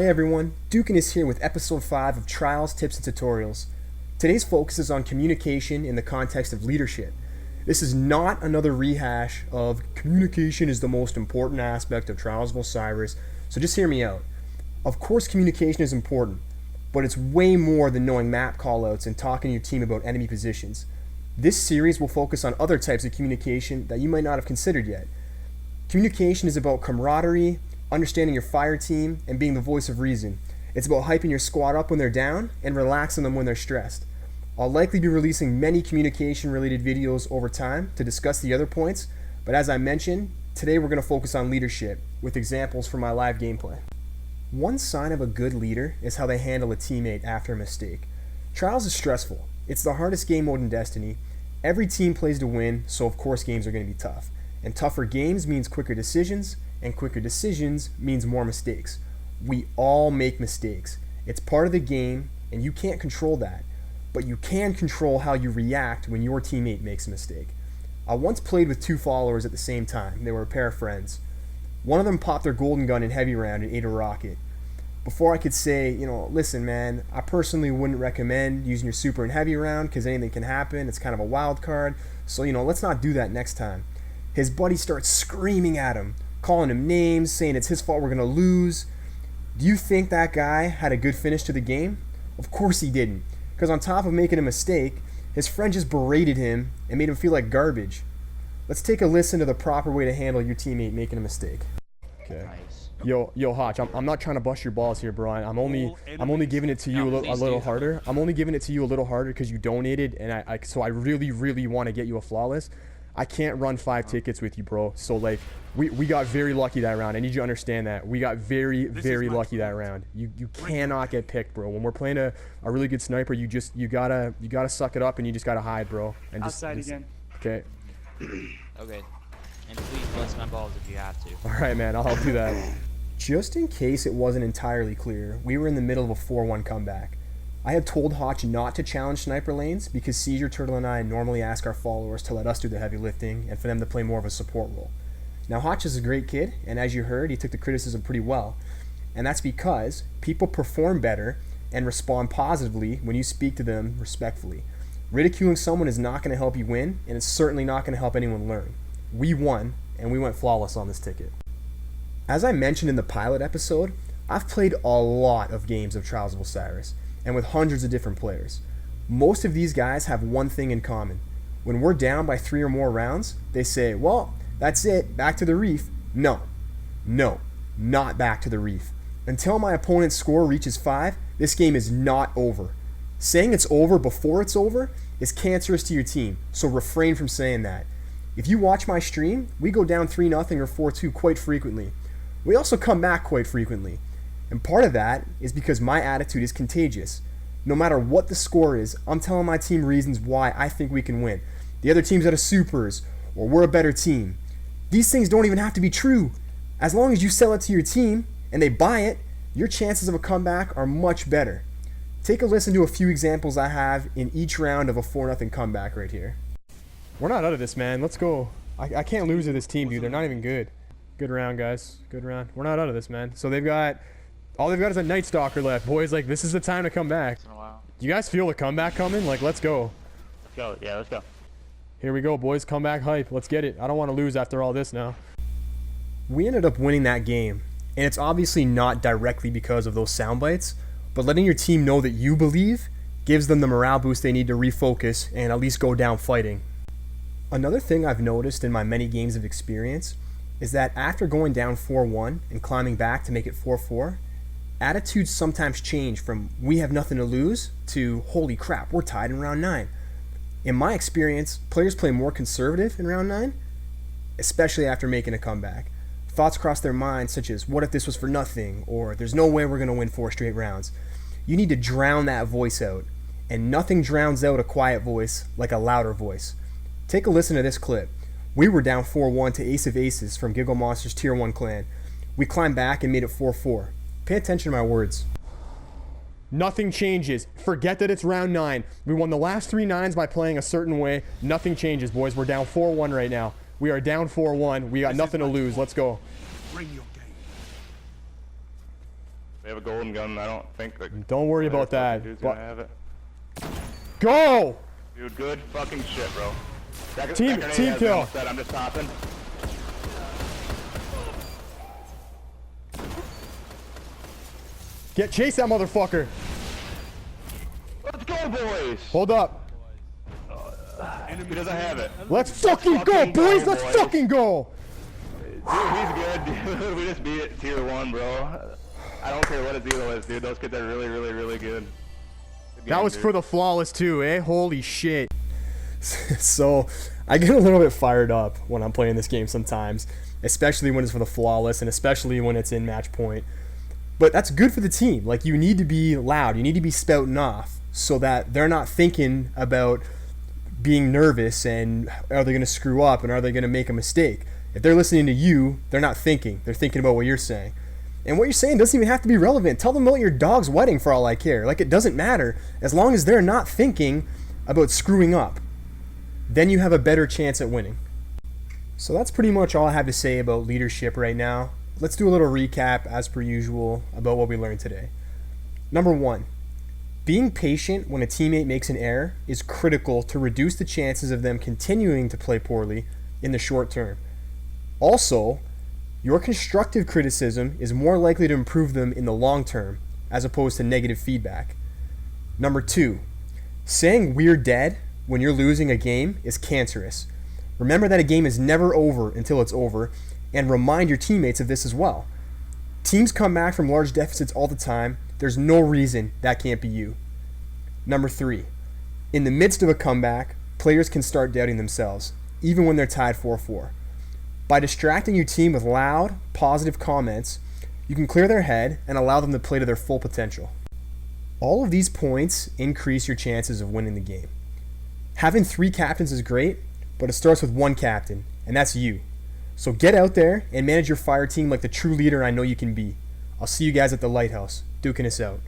Hey everyone, Dukaness here with episode 5 of Trials, Tips, and Tutorials. Today's focus is on communication in the context of leadership. This is not another rehash of communication is the most important aspect of Trials of Osiris, so just hear me out. Of course communication is important, but it's way more than knowing map callouts and talking to your team about enemy positions. This series will focus on other types of communication that you might not have considered yet. Communication is about camaraderie, understanding your fire team, and being the voice of reason. It's about hyping your squad up when they're down and relaxing them when they're stressed. I'll likely be releasing many communication related videos over time to discuss the other points, but as I mentioned, today we're going to focus on leadership with examples from my live gameplay. One sign of a good leader is how they handle a teammate after a mistake. Trials is stressful. It's the hardest game mode in Destiny. Every team plays to win, so of course games are going to be tough. And tougher games means quicker decisions, and quicker decisions means more mistakes. We all make mistakes. It's part of the game, and you can't control that. But you can control how you react when your teammate makes a mistake. I once played with two followers at the same time. They were a pair of friends. One of them popped their golden gun in heavy round and ate a rocket. Before I could say, listen man, I personally wouldn't recommend using your super in heavy round because anything can happen. It's kind of a wild card. So, let's not do that next time. His buddy starts screaming at him, calling him names, saying it's his fault we're going to lose. Do you think that guy had a good finish to the game? Of course he didn't, because on top of making a mistake, his friend just berated him and made him feel like garbage. Let's take a listen to the proper way to handle your teammate making a mistake. Okay. Nice. Yo, Hotch, I'm not trying to bust your balls here, bro. I'm only giving it to you a little harder. I'm only giving it to you a little harder because you donated, and so I really want to get you a flawless. I can't run 5 tickets with you, bro. So like, we got very lucky that round. I need you to understand that. We got very lucky that round. You cannot get picked, bro. When we're playing a really good sniper, you gotta suck it up and you just gotta hide, bro. And Outside again. Okay. Okay. And please bless my balls if you have to. All right, man. I'll do that. Just in case it wasn't entirely clear, we were in the middle of a 4-1 comeback. I had told Hotch not to challenge sniper lanes because Seizure, Turtle, and I normally ask our followers to let us do the heavy lifting and for them to play more of a support role. Now Hotch is a great kid, and as you heard, he took the criticism pretty well. And that's because people perform better and respond positively when you speak to them respectfully. Ridiculing someone is not going to help you win, and it's certainly not going to help anyone learn. We won, and we went flawless on this ticket. As I mentioned in the pilot episode, I've played a lot of games of Trials of Osiris, and with hundreds of different players. Most of these guys have one thing in common. When we're down by 3 or more rounds, they say, well, that's it, back to the reef. No, not back to the reef. Until my opponent's score reaches 5, this game is not over. Saying it's over before it's over is cancerous to your team, so refrain from saying that. If you watch my stream, we go down 3-0 or 4-2 quite frequently. We also come back quite frequently. And part of that is because my attitude is contagious. No matter what the score is, I'm telling my team reasons why I think we can win. The other team's out of supers, or we're a better team. These things don't even have to be true. As long as you sell it to your team, and they buy it, your chances of a comeback are much better. Take a listen to a few examples I have in each round of a 4-0 comeback right here. We're not out of this, man. Let's go. I can't lose to this team, dude. They're not even good. Good round, guys. Good round. We're not out of this, man. So all they've got is a Night Stalker left. Boys, like, this is the time to come back. You guys feel the comeback coming? Like, let's go. Let's go. Yeah, let's go. Here we go, boys. Comeback hype. Let's get it. I don't want to lose after all this now. We ended up winning that game, and it's obviously not directly because of those sound bites, but letting your team know that you believe gives them the morale boost they need to refocus and at least go down fighting. Another thing I've noticed in my many games of experience is that after going down 4-1 and climbing back to make it 4-4, attitudes sometimes change from we have nothing to lose to holy crap, we're tied in round 9. In my experience, players play more conservative in round 9, especially after making a comeback. Thoughts cross their minds such as what if this was for nothing, or there's no way we're going to win 4 straight rounds. You need to drown that voice out, and nothing drowns out a quiet voice like a louder voice. Take a listen to this clip. We were down 4-1 to Ace of Aces from Giggle Monster's Tier 1 clan. We climbed back and made it 4-4. Pay attention to my words. Nothing changes. Forget that it's round 9. We won the last 3 9s by playing a certain way. Nothing changes, boys. We're down 4-1 right now. We are down 4-1. We got nothing to lose. Let's go. Bring your game. We have a golden gun. I don't think that. Don't worry about that. Dude's But gonna have it. go! Dude, good fucking shit, bro. Team kill. I'm just topping. Chase that motherfucker. Let's go, boys. Hold up. He doesn't have it. Let's fucking go, boys. Let's fucking go. Dude, he's good, dude. We just beat it tier 1, bro. I don't care what his elo is, dude. Those kids are really, really, really good. That was for the flawless too, eh? Holy shit. So, I get a little bit fired up when I'm playing this game sometimes, especially when it's for the flawless and especially when it's in match point. But that's good for the team. Like, you need to be loud. You need to be spouting off so that they're not thinking about being nervous and are they going to screw up and are they going to make a mistake. If they're listening to you, they're not thinking. They're thinking about what you're saying. And what you're saying doesn't even have to be relevant. Tell them about your dog's wedding for all I care. Like, it doesn't matter as long as they're not thinking about screwing up. Then you have a better chance at winning. So that's pretty much all I have to say about leadership right now. Let's do a little recap, as per usual, about what we learned today. Number 1, being patient when a teammate makes an error is critical to reduce the chances of them continuing to play poorly in the short term. Also, your constructive criticism is more likely to improve them in the long term, as opposed to negative feedback. Number 2, saying "we're dead" when you're losing a game is cancerous. Remember that a game is never over until it's over, and remind your teammates of this as well. Teams come back from large deficits all the time. There's no reason that can't be you. Number 3, in the midst of a comeback, players can start doubting themselves, even when they're tied 4-4. By distracting your team with loud, positive comments, you can clear their head and allow them to play to their full potential. All of these points increase your chances of winning the game. Having 3 captains is great, but it starts with 1 captain, and that's you. So get out there and manage your fire team like the true leader I know you can be. I'll see you guys at the lighthouse. Dukaness out.